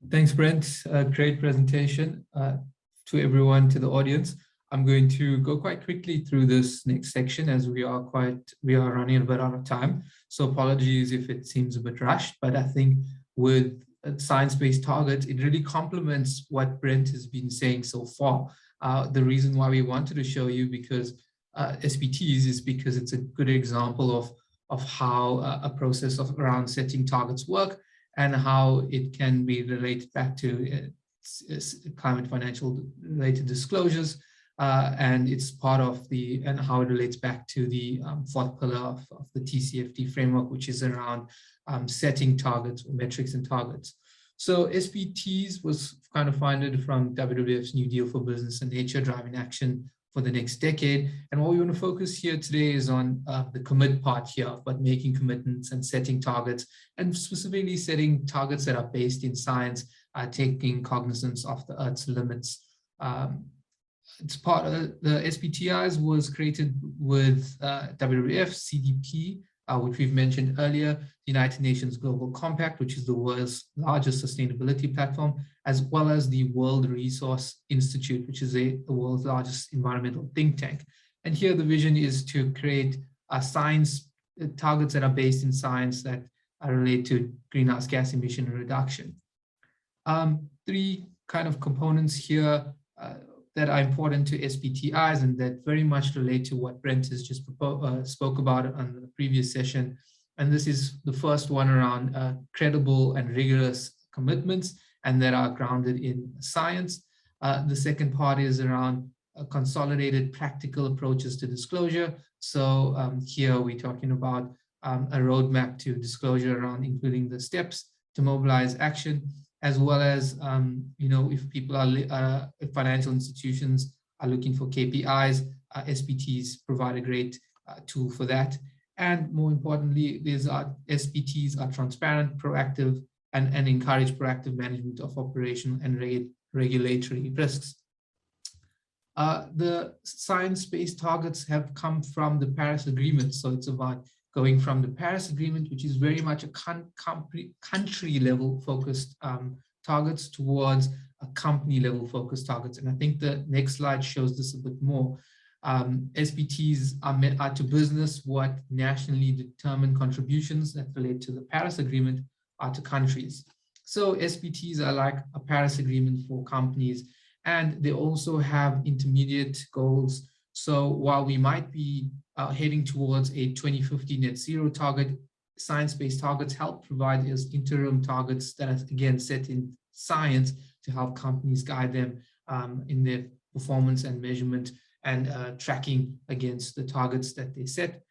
Thanks, Brent. Great presentation to everyone, to the audience. I'm going to go quite quickly through this next section as we are running a bit out of time. So apologies if it seems a bit rushed, but I think with science-based targets, it really complements what Brent has been saying so far. The reason why we wanted to show you because SBTs is because it's a good example of how a process around setting targets work, and how it can be related back to climate financial related disclosures, and it's part of and how it relates back to the fourth pillar of the TCFD framework, which is around setting targets or metrics and targets. So SBTs was kind of founded from WWF's New Deal for Business and Nature, driving action for the next decade. And what we want to focus here today is on the commit part here, but making commitments and setting targets, and specifically setting targets that are based in science, taking cognizance of the Earth's limits. It's part of the SBTIs was created with WWF, CDP, which we've mentioned earlier, the United Nations Global Compact, which is the world's largest sustainability platform, as well as the World Resource Institute, which is the world's largest environmental think tank. And here the vision is to create science targets that are based in science that relate to greenhouse gas emission reduction. Three kind of components here that are important to SBTIs and that very much relate to what Brent has just spoke about on the previous session. And this is the first one around credible and rigorous commitments and that are grounded in science. The second part is around consolidated practical approaches to disclosure. So here we're talking about a roadmap to disclosure around including the steps to mobilize action, as well as, if people are, if financial institutions are looking for KPIs, SBTs provide a great tool for that. And more importantly, SBTs are transparent, proactive, and encourage proactive management of operational and regulatory risks. The science-based targets have come from the Paris Agreement. So it's about going from the Paris Agreement, which is very much a country level focused targets, towards a company level focused targets. And I think the next slide shows this a bit more. SBTs are to business what nationally determined contributions that relate to the Paris Agreement are to countries. So SBTs are like a Paris Agreement for companies, and they also have intermediate goals. So while we might be heading towards a 2050 net zero target, science-based targets help provide us interim targets that are again set in science to help companies guide them in their performance and measurement and tracking against the targets that they set.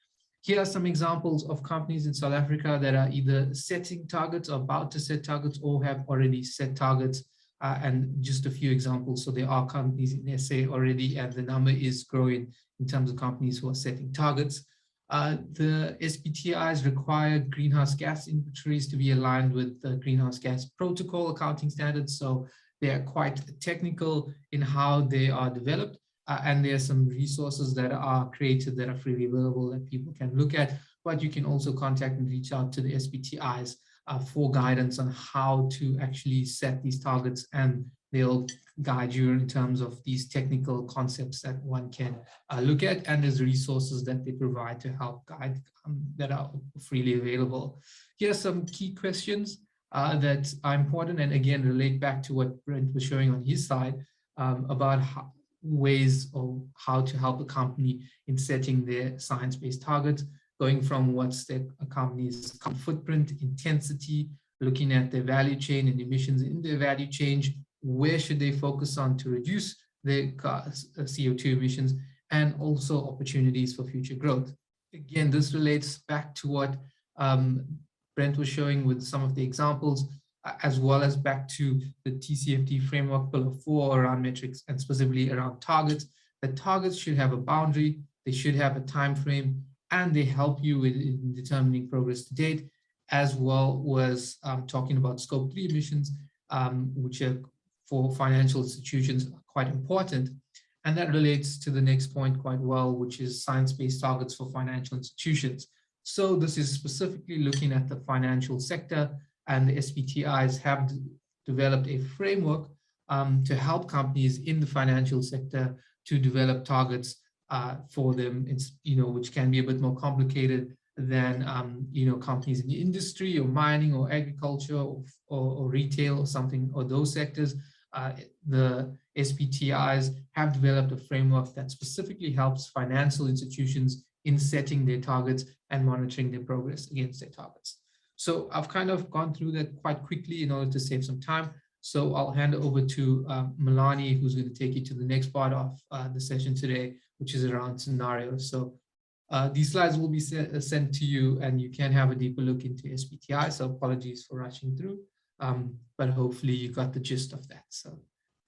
Here are some examples of companies in South Africa that are either setting targets, or about to set targets, or have already set targets. And just a few examples. So there are companies in SA already, and the number is growing in terms of companies who are setting targets. The SBTIs require greenhouse gas inventories to be aligned with the greenhouse gas protocol accounting standards. So they are quite technical in how they are developed. And there are some resources that are created that are freely available that people can look at, but you can also contact and reach out to the SBTIs for guidance on how to actually set these targets, and they'll guide you in terms of these technical concepts that one can look at, and there's resources that they provide to help guide that are freely available. Here are some key questions that are important, and again relate back to what Brent was showing on his side about ways of how to help a company in setting their science-based targets, going from what's the company's footprint, intensity, looking at their value chain and emissions in their value chain, where should they focus on to reduce their CO2 emissions, and also opportunities for future growth. Again, this relates back to what Brent was showing with some of the examples, as well as back to the TCFD framework pillar 4 around metrics and specifically around targets. The targets should have a boundary, they should have a time frame, and they help you in determining progress to date, as well as talking about scope 3 emissions, which are for financial institutions quite important. And that relates to the next point quite well, which is science-based targets for financial institutions. So this is specifically looking at the financial sector, and the SBTIs have developed a framework to help companies in the financial sector to develop targets for them. It's, which can be a bit more complicated than, companies in the industry or mining or agriculture or retail or something, or those sectors. The SBTIs have developed a framework that specifically helps financial institutions in setting their targets and monitoring their progress against their targets. So I've kind of gone through that quite quickly in order to save some time. So I'll hand it over to Milani, who's going to take you to the next part of the session today, which is around scenarios. So these slides will be sent to you, and you can have a deeper look into SBTI. So apologies for rushing through, but hopefully you got the gist of that. So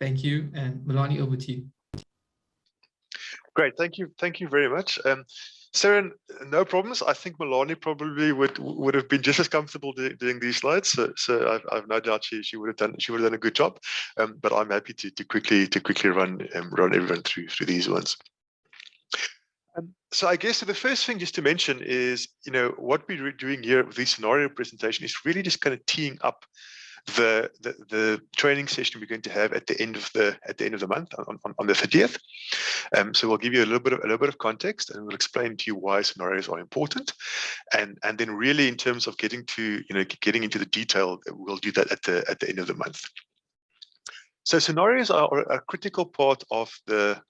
thank you, and Milani, over to you. Great, thank you very much. Seren, no problems. I think Milani probably would have been just as comfortable doing these slides. So I've no doubt she would have done a good job. But I'm happy to quickly run everyone through these ones. So I guess the first thing just to mention is, what we're doing here with this scenario presentation is really just kind of teeing up the training session we're going to have at the end of the month on the 30th. So we'll give you a little bit of context, and we'll explain to you why scenarios are important, and then really in terms of getting into the detail, we'll do that at the end of the month. So scenarios are a critical part of the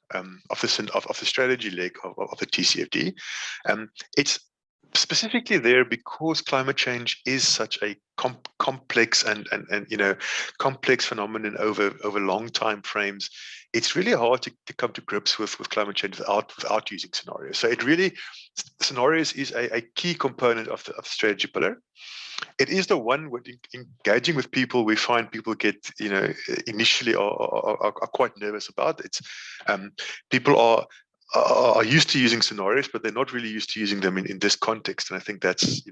strategy leg of the TCFD. It's specifically there because climate change is such a complex and complex phenomenon over long time frames. It's really hard to come to grips with climate change without using scenarios. So scenarios is a key component of the strategy pillar. It is the one with engaging with people we find people get, initially are quite nervous about. It's people are used to using scenarios, but they're not really used to using them in this context. And I think that's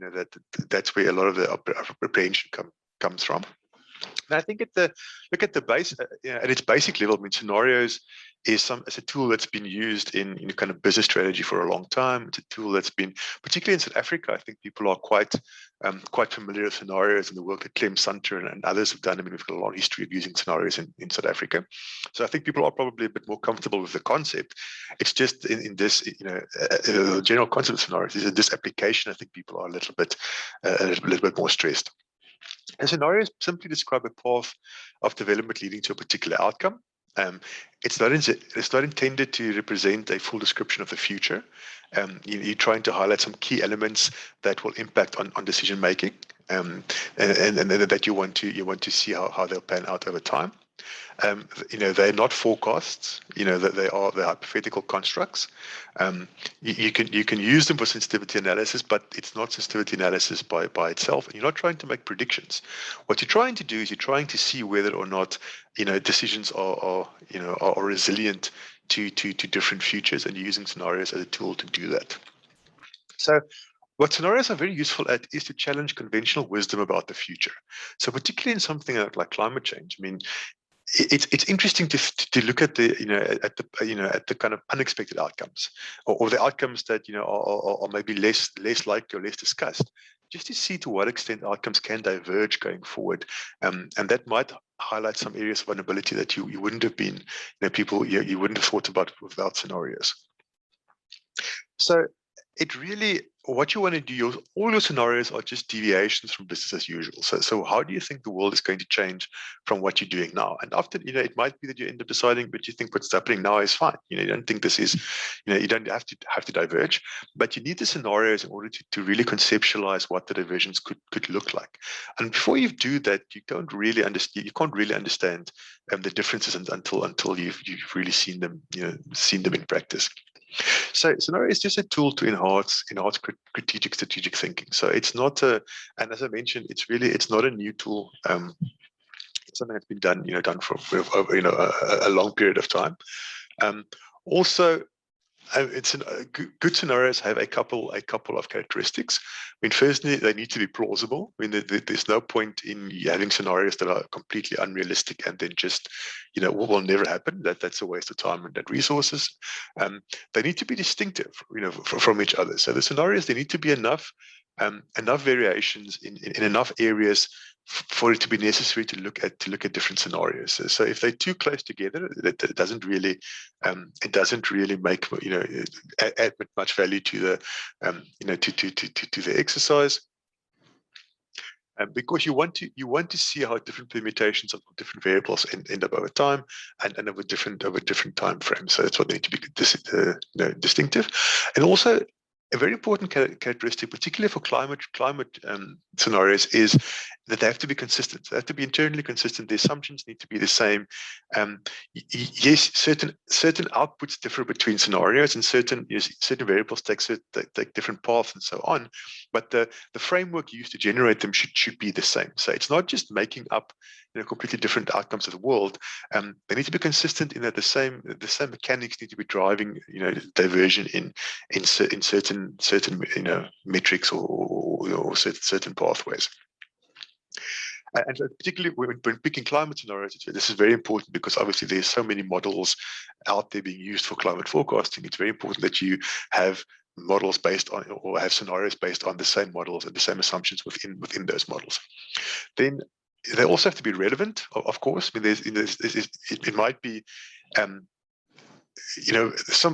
that's where a lot of the apprehension comes from. And I think look at the base at its basic level. I mean, scenarios is a tool that's been used in kind of business strategy for a long time. It's a tool that's been, particularly in South Africa, I think people are quite familiar with scenarios and the work that Clem Sunter and others have done. I mean, we've got a long history of using scenarios in South Africa. So I think people are probably a bit more comfortable with the concept. It's just in this, the general concept of scenarios is in this application, I think people are a little bit more stressed. And scenarios simply describe a path of development leading to a particular outcome. It's not intended to represent a full description of the future. You're trying to highlight some key elements that will impact on decision making, and that you want to see how they'll pan out over time. They're not forecasts. That they're hypothetical constructs. You can use them for sensitivity analysis, but it's not sensitivity analysis by itself. And you're not trying to make predictions. What you're trying to do is you're trying to see whether or not decisions are resilient to different futures, and you're using scenarios as a tool to do that. So what scenarios are very useful at is to challenge conventional wisdom about the future. So particularly in something like climate change, I mean, it's interesting to look at the kind of unexpected outcomes, or the outcomes that are maybe less likely or less discussed, just to see to what extent outcomes can diverge going forward, and that might highlight some areas of vulnerability that you wouldn't have been you wouldn't have thought about without scenarios. So what you want to do, all your scenarios are just deviations from business as usual. So how do you think the world is going to change from what you're doing now? And often, it might be that you end up deciding, but you think what's happening now is fine. You don't think this is, you don't have to diverge, but you need the scenarios in order to really conceptualize what the diversions could look like. And before you do that, you can't really understand the differences until you've really seen them in practice. So scenario is just a tool to enhance strategic thinking. So it's not and as I mentioned, it's not a new tool. It's something that's been done for a long period of time. Also, good scenarios have a couple of characteristics. I mean, firstly, they need to be plausible. I mean, there's no point in having scenarios that are completely unrealistic and then just, will never happen. That's a waste of time and resources. They need to be distinctive, from each other. So the scenarios, they need to be enough enough variations in enough areas for it to be necessary to look at different scenarios. So if they're too close together, it doesn't really make add much value to the to the exercise. Because you want to see how different permutations of different variables end up over time and over different time frames. So that's what they need to be distinctive, and also a very important characteristic, particularly for climate scenarios, is that they have to be consistent. They have to be internally consistent. The assumptions need to be the same. Yes, certain outputs differ between scenarios, and certain variables take different paths and so on. But the framework used to generate them should be the same. So it's not just making up completely different outcomes of the world. They need to be consistent in that the same mechanics need to be driving diversion in certain metrics or certain pathways. And particularly when picking climate scenarios, this is very important because obviously there's so many models out there being used for climate forecasting. It's very important that you have models based on, or have scenarios based on the same models and the same assumptions within those models. Then they also have to be relevant, of course. I mean, it might be some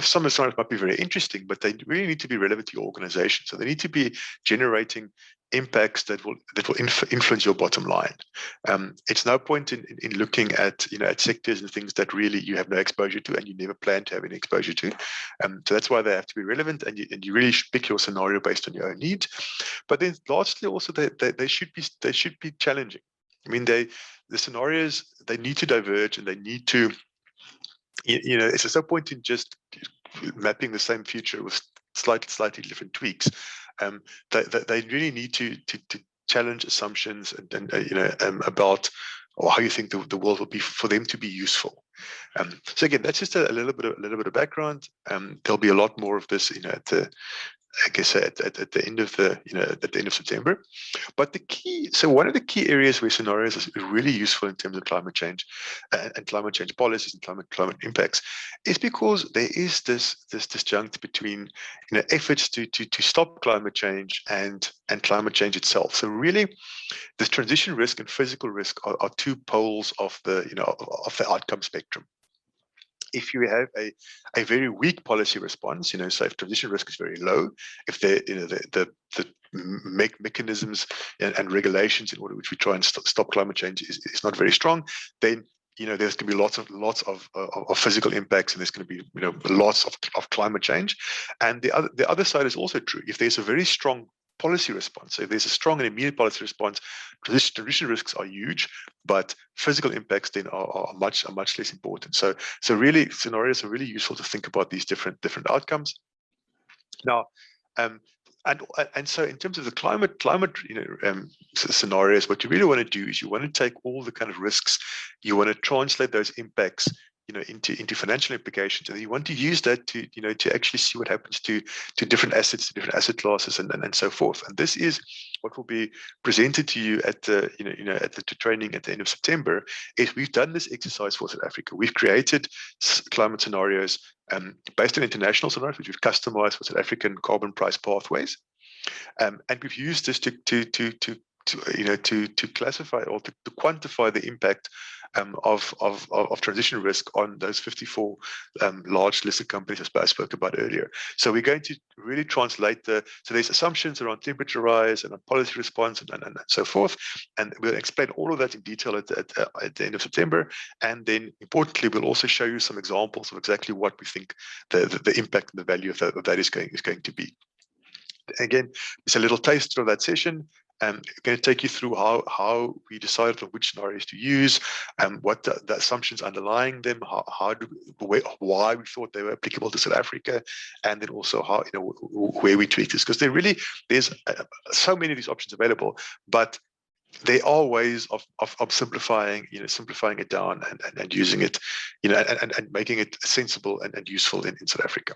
scenarios might be very interesting, but they really need to be relevant to your organization. So they need to be generating impacts that will influence your bottom line. It's no point in looking at at sectors and things that really you have no exposure to and you never plan to have any exposure to. So that's why they have to be relevant, and you really should pick your scenario based on your own needs. But then lastly, also they should be challenging. I mean, the scenarios, they need to diverge, and they need to. It's no point in just mapping the same future with slightly different tweaks. They really need to challenge assumptions and about how you think the world will be for them to be useful. So again, that's just a little bit of background. There'll be a lot more of this, at the end of September. But one of the key areas where scenarios is really useful in terms of climate change and climate change policies and climate impacts is because there is this disjunct between efforts to stop climate change and climate change itself. So really, this transition risk and physical risk are two poles of the of the outcome spectrum. If you have a very weak policy response, so if transition risk is very low, if the mechanisms and regulations in order which we try and stop climate change is not very strong, then there's going to be lots of physical impacts, and there's going to be lots of climate change. And the other side is also true. If there's a very strong policy response, so if there's a strong and immediate policy response, transition risks are huge, but physical impacts then are much less important. So really, scenarios are really useful to think about these different outcomes. Now, and so in terms of the climate scenarios, what you really want to do is you want to take all the kind of risks, you want to translate those impacts into financial implications, and you want to use that to actually see what happens to different assets, to different asset classes, and so forth. And this is what will be presented to you at the at the training at the end of September. Is we've done this exercise for South Africa. We've created climate scenarios based on international scenarios, which we've customized for South African carbon price pathways, and we've used this to classify or to quantify the impact of transition risk on those 54 large listed companies I spoke about earlier. So we're going to really translate so there's assumptions around temperature rise and on policy response and so forth, and we'll explain all of that in detail at the end of September. And then importantly, we'll also show you some examples of exactly what we think the impact and the value of that is going to be. Again, it's a little taster of that session. I'm going to take you through how we decided on which scenarios to use, what the assumptions underlying them, why we thought they were applicable to South Africa, and then also how where we tweak this, because there's so many of these options available, but there are ways of simplifying it down and using it, and making it sensible and useful in South Africa.